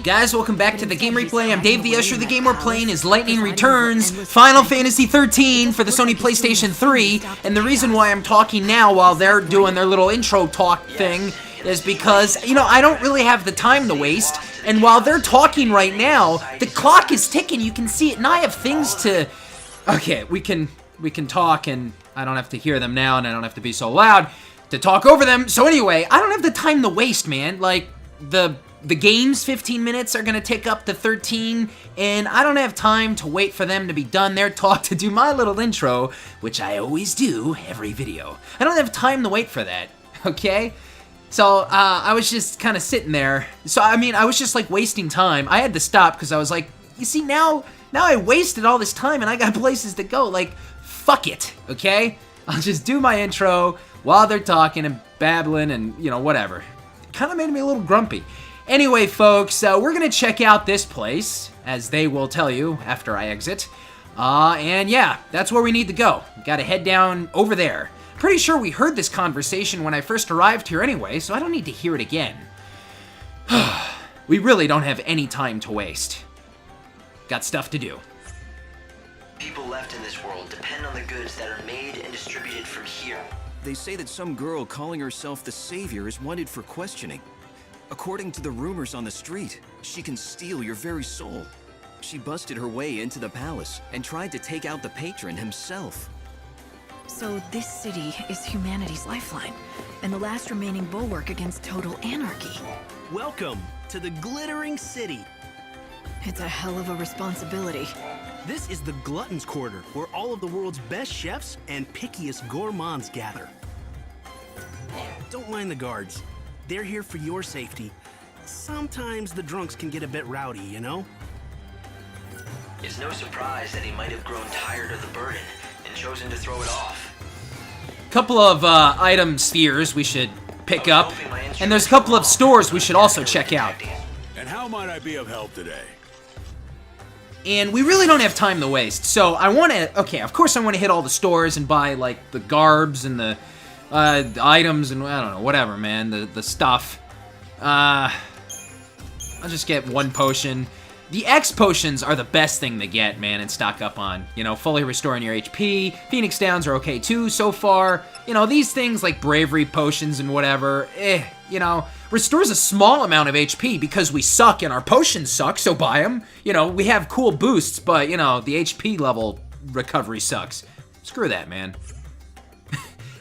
Hey guys, welcome back to the Game Replay. I'm DavetheUsher. The game we're playing is Lightning Returns, Final Fantasy XIII for the Sony PlayStation 3, and the reason why I'm talking now while they're doing their little intro talk thing is because, you know, I don't really have the time to waste, and while they're talking right now, the clock is ticking, you can see it, and I have things to... Okay, we can talk, and I don't have to hear them now, and I don't have to be so loud to talk over them. So anyway, I don't have the time to waste, man. Like, the game's 15 minutes are gonna take up to 13, and I don't have time to wait for them to be done their talk to do my little intro, which I always do every video. I don't have time to wait for that, okay? So, I was just kind of sitting there. So, I mean, I was just, like, wasting time. I had to stop, because I was like, you see, now I wasted all this time, and I got places to go. Like, fuck it, okay? I'll just do my intro while they're talking and babbling and, you know, whatever. It kind of made me a little grumpy. Anyway, folks, we're going to check out this place, as they will tell you after I exit. And yeah, that's where we need to go. Got to head down over there. Pretty sure we heard this conversation when I first arrived here anyway, so I don't need to hear it again. We really don't have any time to waste. Got stuff to do. People left in this world depend on the goods that are made and distributed from here. They say that some girl calling herself the Savior is wanted for questioning. According to the rumors on the street, she can steal your very soul. She busted her way into the palace and tried to take out the patron himself. So this city is humanity's lifeline, and the last remaining bulwark against total anarchy. Welcome to the glittering city. It's a hell of a responsibility. This is the Glutton's Quarter, where all of the world's best chefs and pickiest gourmands gather. Don't mind the guards. They're here for your safety. Sometimes the drunks can get a bit rowdy, you know? It's no surprise that he might have grown tired of the burden and chosen to throw it off. Couple of item spheres we should pick up, and there's a couple of stores we should also check out. And how might I be of help today? And we really don't have time to waste, so I want to, okay, of course I want to hit all the stores and buy, like, the garbs and the items and, I don't know, whatever, man, the stuff. I'll just get one potion. The X potions are the best thing to get, man, and stock up on. You know, fully restoring your HP. Phoenix Downs are okay, too, so far. You know, these things like bravery potions and whatever, you know, restores a small amount of HP because we suck and our potions suck, so buy them. You know, we have cool boosts, but, you know, the HP level recovery sucks. Screw that, man.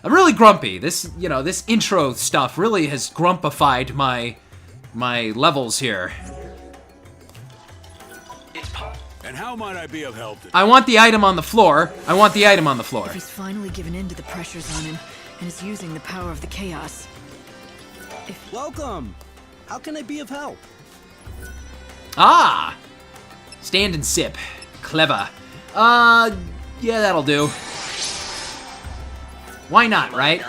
I'm really grumpy. This, you know, this intro stuff really has grumpified my levels here. And how might I be of help today? I want the item on the floor. I want the item on the floor. If he's finally given in to the pressures on him and is using the power of the chaos. Welcome! How can I be of help? Ah! Stand and sip. Clever. Yeah, that'll do. Why not, right?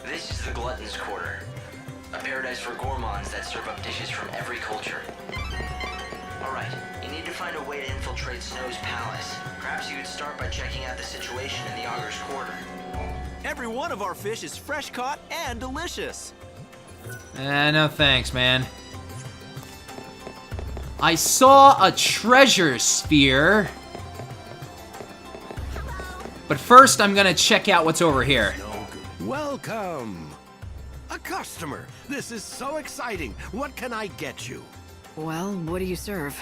This is the Glutton's Quarter, a paradise for gourmands that serve up dishes from every culture. Alright, you need to find a way to infiltrate Snow's palace. Perhaps you could start by checking out the situation in the Augur's Quarter. Every one of our fish is fresh caught and delicious. No thanks, man. I saw a treasure sphere. But first, I'm gonna check out what's over here. Welcome! A customer! This is so exciting! What can I get you? Well, what do you serve?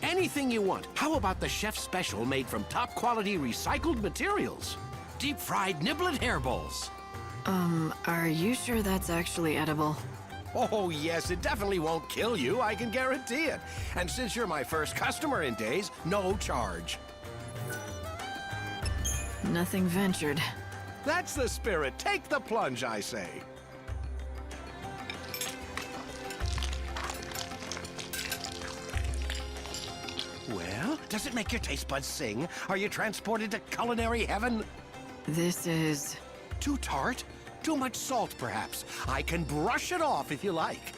Anything you want. How about the chef's special made from top quality recycled materials? Deep fried niblet hairballs. Are you sure that's actually edible? Oh yes, it definitely won't kill you, I can guarantee it. And since you're my first customer in days, no charge. Nothing ventured. That's the spirit. Take the plunge, I say. Well, does it make your taste buds sing? Are you transported to culinary heaven? This is... Too tart? Too much salt, perhaps? I can brush it off if you like.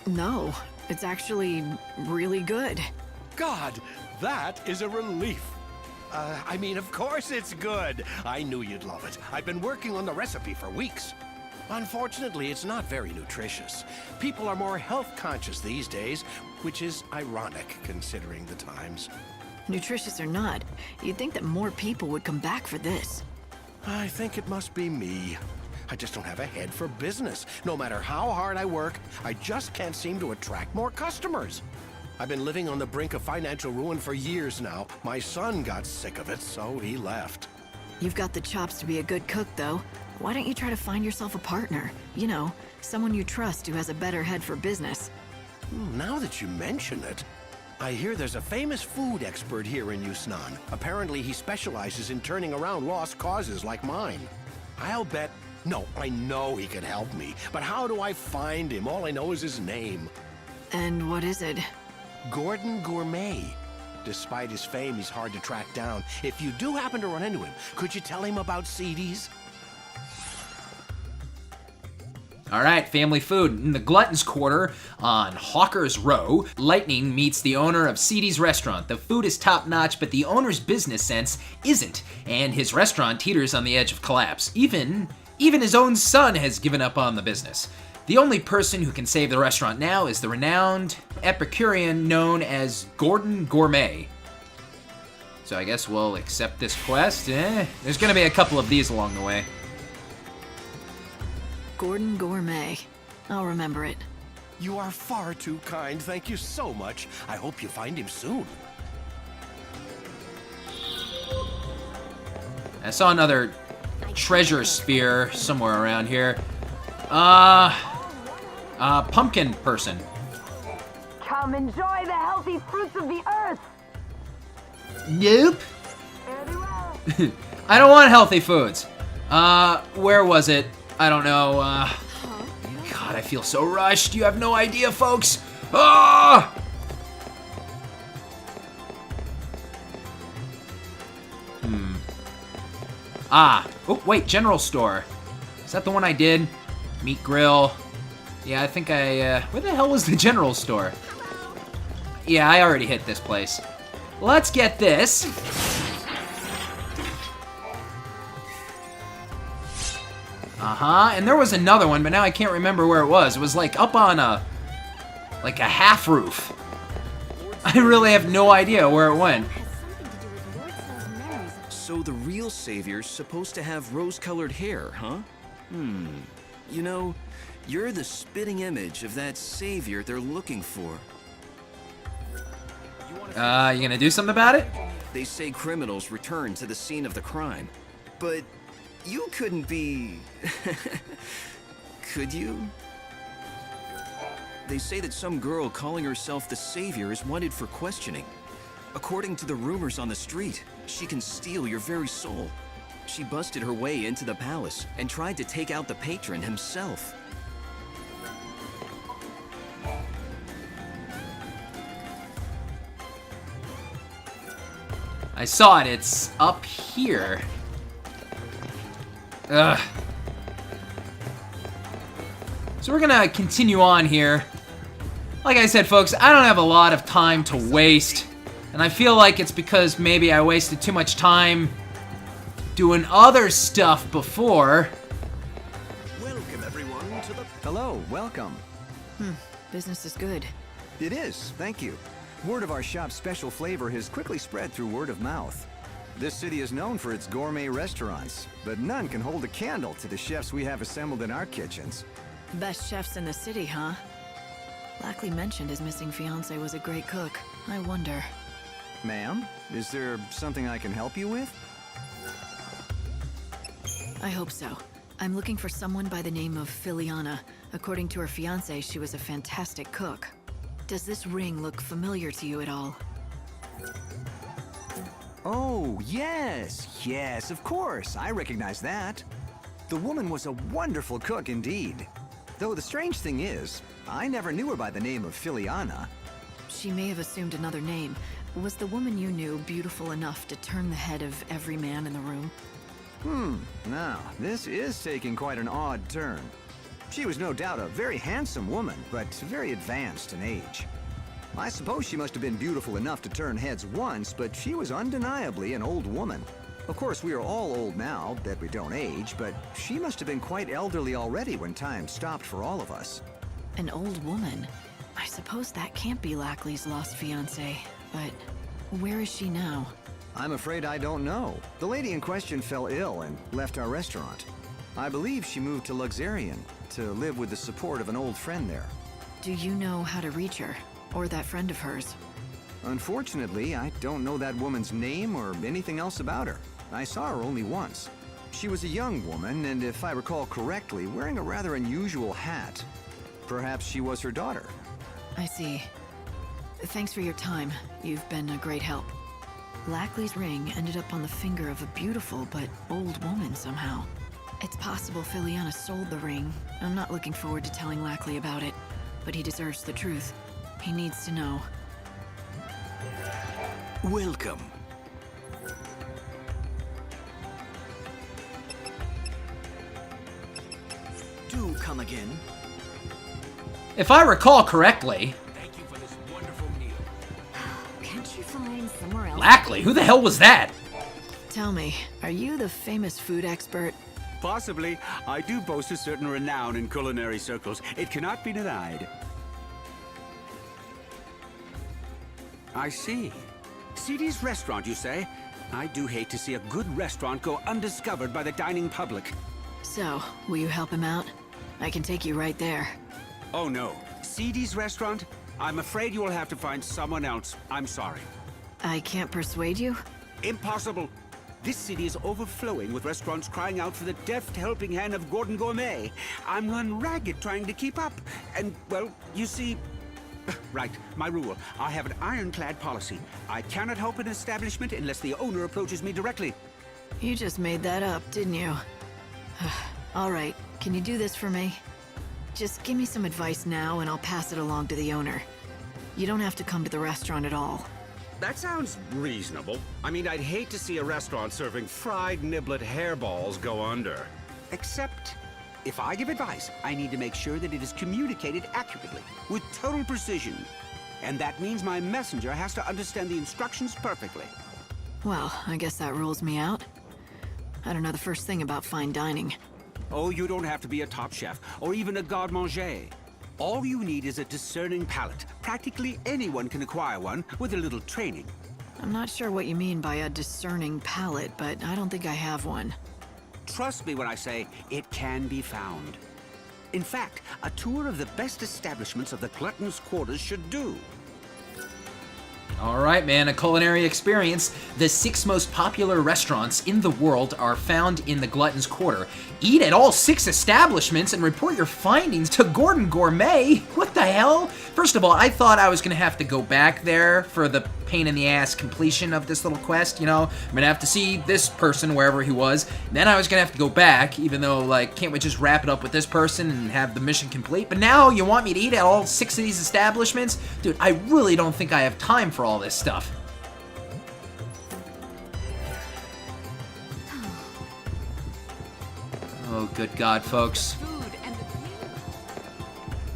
No, it's actually really good. God, that is a relief. I mean, of course it's good. I knew you'd love it. I've been working on the recipe for weeks. Unfortunately, it's not very nutritious. People are more health conscious these days, which is ironic considering the times. Nutritious or not, you'd think that more people would come back for this. I think it must be me. I just don't have a head for business. No matter how hard I work, I just can't seem to attract more customers. I've been living on the brink of financial ruin for years now. My son got sick of it, so he left. You've got the chops to be a good cook, though. Why don't you try to find yourself a partner? You know, someone you trust who has a better head for business. Now that you mention it, I hear there's a famous food expert here in Yusnan. Apparently he specializes in turning around lost causes like mine. I'll bet... No, I know he could help me, but how do I find him? All I know is his name. And what is it? Gordon Gourmet. Despite his fame, he's hard to track down. If you do happen to run into him, could you tell him about CDs? All right, family food. In the Glutton's Quarter on Hawker's Row, Lightning meets the owner of CD's restaurant. The food is top-notch, but the owner's business sense isn't, and his restaurant teeters on the edge of collapse. Even his own son has given up on the business. The only person who can save the restaurant now is the renowned Epicurean known as Gordon Gourmet. So I guess we'll accept this quest. There's gonna be a couple of these along the way. Gordon Gourmet. I'll remember it. You are far too kind. Thank you so much. I hope you find him soon. I saw another treasure sphere somewhere around here. Pumpkin person. Come enjoy the healthy fruits of the earth. Nope. Very well. I don't want healthy foods. Where was it? I don't know. God, I feel so rushed. You have no idea, folks. Ah! Oh, wait, general store. Is that the one I did? Meat grill. Yeah, I think where the hell was the general store? Yeah, I already hit this place. Let's get this. And there was another one, but now I can't remember where it was. It was like up on a half roof. I really have no idea where it went. So the real savior's supposed to have rose-colored hair, huh? You know, you're the spitting image of that savior they're looking for. You gonna do something about it? They say criminals return to the scene of the crime, but you couldn't be... Could you? They say that some girl calling herself the savior is wanted for questioning. According to the rumors on the street, she can steal your very soul. She busted her way into the palace and tried to take out the patron himself. I saw it. It's up here. Ugh. So we're gonna continue on here. Like I said, folks, I don't have a lot of time to waste. And I feel like it's because maybe I wasted too much time doing other stuff before. Welcome, everyone, to the... Hello, welcome. Business is good. It is, thank you. Word of our shop's special flavor has quickly spread through word of mouth. This city is known for its gourmet restaurants, but none can hold a candle to the chefs we have assembled in our kitchens. Best chefs in the city, huh? Lackley mentioned his missing fiance was a great cook. I wonder. Ma'am, is there something I can help you with? I hope so. I'm looking for someone by the name of Filiana. According to her fiance, she was a fantastic cook. Does this ring look familiar to you at all? Oh, yes, of course. I recognize that. The woman was a wonderful cook indeed. Though the strange thing is, I never knew her by the name of Filiana. She may have assumed another name. Was the woman you knew beautiful enough to turn the head of every man in the room? Now, this is taking quite an odd turn. She was no doubt a very handsome woman, but very advanced in age. I suppose she must have been beautiful enough to turn heads once, but she was undeniably an old woman. Of course, we are all old now, that we don't age, but she must have been quite elderly already when time stopped for all of us. An old woman? I suppose that can't be Lackley's lost fiancée, but where is she now? I'm afraid I don't know. The lady in question fell ill and left our restaurant. I believe she moved to Luxarian to live with the support of an old friend there. Do you know how to reach her? Or that friend of hers? Unfortunately, I don't know that woman's name or anything else about her. I saw her only once. She was a young woman, and if I recall correctly, wearing a rather unusual hat. Perhaps she was her daughter. I see. Thanks for your time. You've been a great help. Lackley's ring ended up on the finger of a beautiful but old woman somehow. It's possible Filiana sold the ring. I'm not looking forward to telling Lackley about it, but he deserves the truth. He needs to know. Welcome. Do come again. If I recall correctly... Thank you for this wonderful meal. Can't you find somewhere else? Lackley? Who the hell was that? Tell me, are you the famous food expert? Possibly. I do boast a certain renown in culinary circles. It cannot be denied. I see. CD's restaurant, you say? I do hate to see a good restaurant go undiscovered by the dining public. So, will you help him out? I can take you right there. Oh no. CD's restaurant? I'm afraid you will have to find someone else. I'm sorry. I can't persuade you? Impossible. This city is overflowing with restaurants crying out for the deft helping hand of Gordon Gourmet. I'm run ragged trying to keep up. And, well, you see... Right, my rule. I have an ironclad policy. I cannot help an establishment unless the owner approaches me directly. You just made that up, didn't you? All right, can you do this for me? Just give me some advice now and I'll pass it along to the owner. You don't have to come to the restaurant at all. That sounds reasonable. I mean, I'd hate to see a restaurant serving fried niblet hairballs go under. Except, if I give advice, I need to make sure that it is communicated accurately, with total precision. And that means my messenger has to understand the instructions perfectly. Well, I guess that rules me out. I don't know the first thing about fine dining. Oh, you don't have to be a top chef, or even a garde-manger. All you need is a discerning palate. Practically anyone can acquire one with a little training. I'm not sure what you mean by a discerning palate, but I don't think I have one. Trust me when I say it can be found. In fact, a tour of the best establishments of the Glutton's Quarters should do. Alright, man, a culinary experience. The 6 most popular restaurants in the world are found in the Glutton's Quarter. Eat at all 6 establishments and report your findings to Gordon Gourmet? What the hell? First of all, I thought I was going to have to go back there for the pain-in-the-ass completion of this little quest, you know? I'm going to have to see this person wherever he was. Then I was going to have to go back, even though, like, can't we just wrap it up with this person and have the mission complete? But now you want me to eat at all 6 of these establishments? Dude, I really don't think I have time for all this stuff. Oh, good God, folks.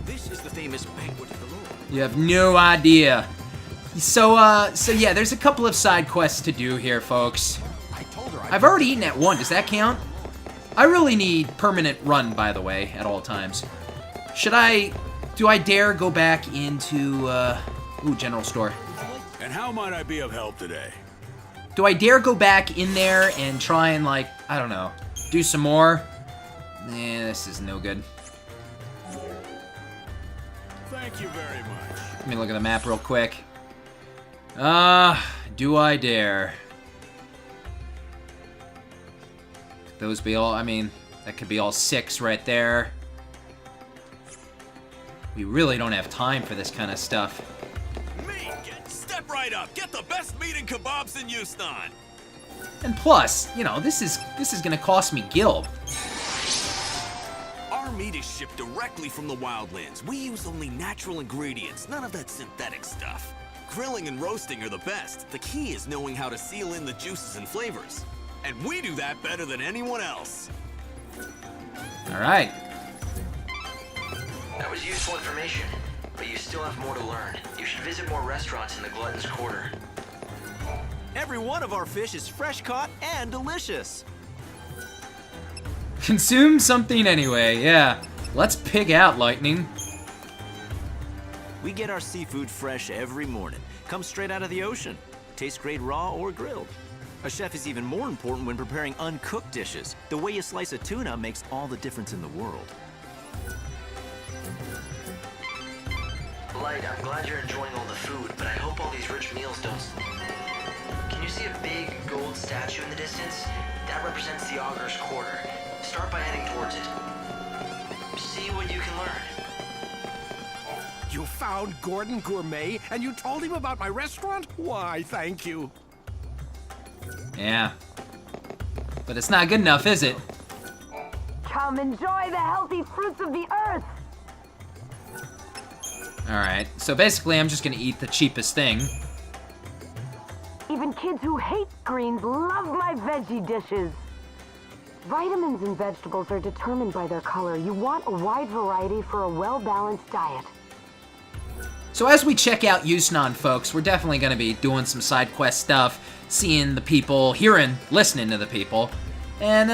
This is the famous banquet of the Lord. You have no idea. So yeah, there's a couple of side quests to do here, folks. I've already eaten at 1. Does that count? I really need permanent run, by the way, at all times. Do I dare go back into, general store. And how might I be of help today? Do I dare go back in there and try and, like, I don't know, do some more? Nah, this is no good. Thank you very much. Let me look at the map real quick. Do I dare? Those be all, I mean, that could be all 6 right there. We really don't have time for this kind of stuff. Step right up. Get the best meat and kebabs in Yusnan. And plus, you know, this is gonna cost me gil. Our meat is shipped directly from the wildlands. We use only natural ingredients, none of that synthetic stuff. Grilling and roasting are the best. The key is knowing how to seal in the juices and flavors. And we do that better than anyone else. All right. That was useful information, but you still have more to learn. You should visit more restaurants in the Glutton's Quarter. Every one of our fish is fresh caught and delicious. Consume something anyway, yeah. Let's pig out, Lightning. We get our seafood fresh every morning. Comes straight out of the ocean. Tastes great raw or grilled. A chef is even more important when preparing uncooked dishes. The way you slice a tuna makes all the difference in the world. Light, I'm glad you're enjoying all the food, but I hope all these rich meals don't... Can you see a big gold statue in the distance? That represents the Augur's Quarter. Start by heading towards it. See what you can learn. You found Gordon Gourmet and you told him about my restaurant? Why, thank you. Yeah. But it's not good enough, is it? Come enjoy the healthy fruits of the earth. Alright, so basically I'm just gonna eat the cheapest thing. Even kids who hate greens love my veggie dishes. Vitamins in vegetables are determined by their color. You want a wide variety for a well-balanced diet. So as we check out Yusnan, folks, we're definitely gonna be doing some side quest stuff, seeing the people, listening to the people, and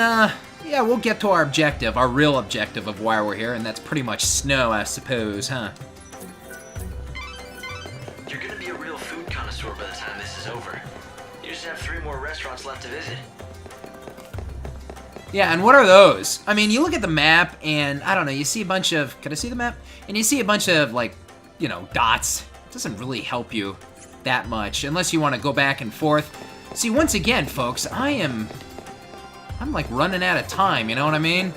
yeah, we'll get to our objective, our real objective of why we're here, and that's pretty much snow, I suppose, huh? You're gonna be a real food connoisseur by the time this is over. You just have 3 more restaurants left to visit. Yeah, and what are those? I mean, you look at the map, and I don't know, you see a bunch of, can I see the map? And you see a bunch of, like, you know, dots. It doesn't really help you that much, unless you want to go back and forth. See, once again, folks, I'm like running out of time, you know what I mean?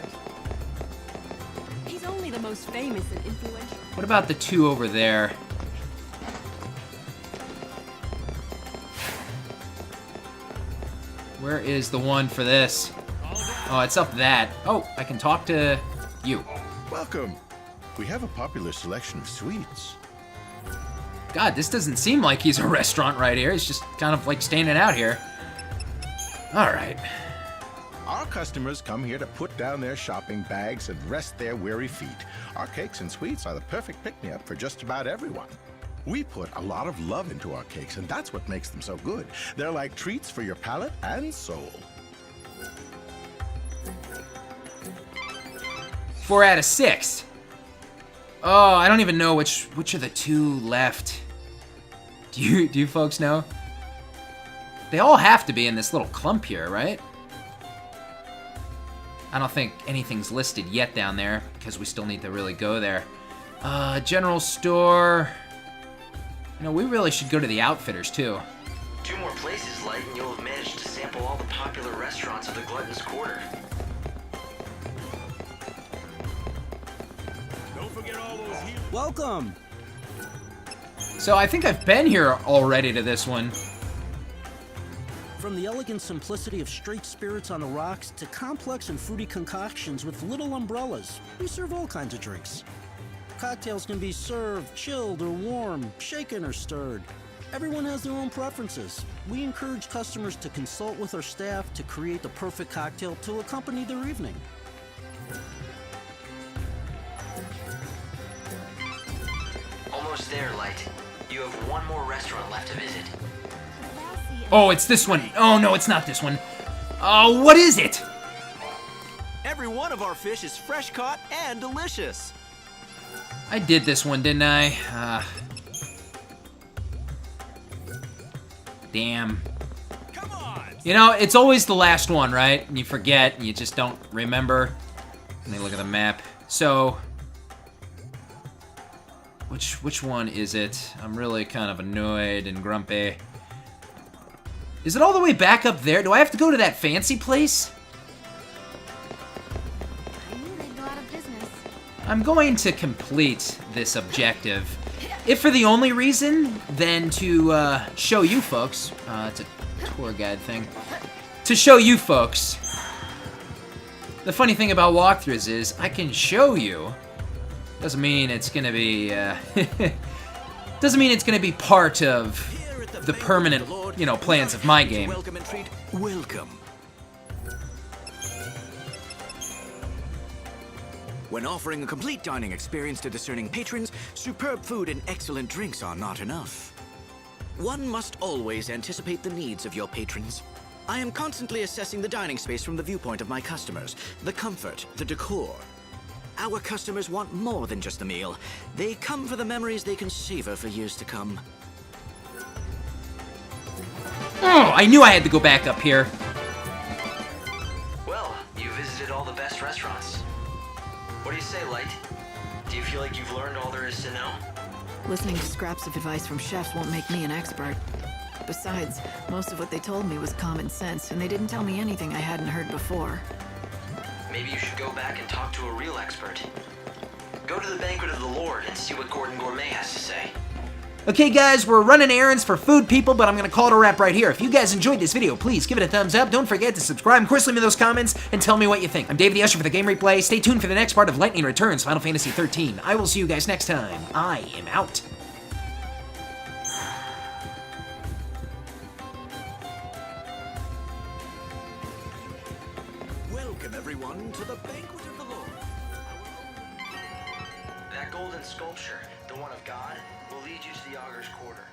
He's only the most famous and influential. What about the 2 over there? Where is the one for this? Oh, it's up that. Oh, I can talk to you. Welcome. We have a popular selection of sweets. God, this doesn't seem like he's a restaurant right here. He's just kind of like standing out here. All right. Our customers come here to put down their shopping bags and rest their weary feet. Our cakes and sweets are the perfect pick-me-up for just about everyone. We put a lot of love into our cakes, and that's what makes them so good. They're like treats for your palate and soul. 4 out of 6. Oh, I don't even know which are the 2 left. Do you folks know? They all have to be in this little clump here, right? I don't think anything's listed yet down there because we still need to really go there. General store. You know, we really should go to the Outfitters too. 2 more places, Light, and you'll have managed to sample all the popular restaurants of the Glutton's Quarter. Welcome! So I think I've been here already to this one. From the elegant simplicity of straight spirits on the rocks to complex and fruity concoctions with little umbrellas, we serve all kinds of drinks. Cocktails can be served chilled or warm, shaken or stirred. Everyone has their own preferences. We encourage customers to consult with our staff to create the perfect cocktail to accompany their evening. Almost there, Light. You have 1 more restaurant left to visit. Oh, it's this one. Oh, no, it's not this one. Oh, what is it? Every one of our fish is fresh caught and delicious. I did this one, didn't I? Damn. Come on. You know, it's always the last one, right? And you forget, and you just don't remember. Let me look at the map. So, which one is it? I'm really kind of annoyed and grumpy. Is it all the way back up there? Do I have to go to that fancy place? I knew they'd go out of business. I'm going to complete this objective. If for the only reason, then to show you folks, it's a tour guide thing, to show you folks. The funny thing about walkthroughs is I can show you. Doesn't mean it's gonna be, doesn't mean it's gonna be part of the permanent, you know, plans of my game. Welcome and treat. Welcome. When offering a complete dining experience to discerning patrons, superb food and excellent drinks are not enough. One must always anticipate the needs of your patrons. I am constantly assessing the dining space from the viewpoint of my customers, the comfort, the decor. Our customers want more than just a meal. They come for the memories they can savor for years to come. Oh, I knew I had to go back up here. Well, you visited all the best restaurants. What do you say, Light? Do you feel like you've learned all there is to know? Listening to scraps of advice from chefs won't make me an expert. Besides, most of what they told me was common sense, and they didn't tell me anything I hadn't heard before. Maybe you should go back and talk to a real expert. Go to the Banquet of the Lord and see what Gordon Gourmet has to say. Okay guys, we're running errands for food people, but I'm gonna call it a wrap right here. If you guys enjoyed this video, please give it a thumbs up. Don't forget to subscribe. Of course, leave me those comments and tell me what you think. I'm DavetheUsher for the Game Replay. Stay tuned for the next part of Lightning Returns, Final Fantasy XIII. I will see you guys next time. I am out. Welcome everyone to the Banquet of the Lord. That golden sculpture, the one of God, will lead you to the Augur's Quarter.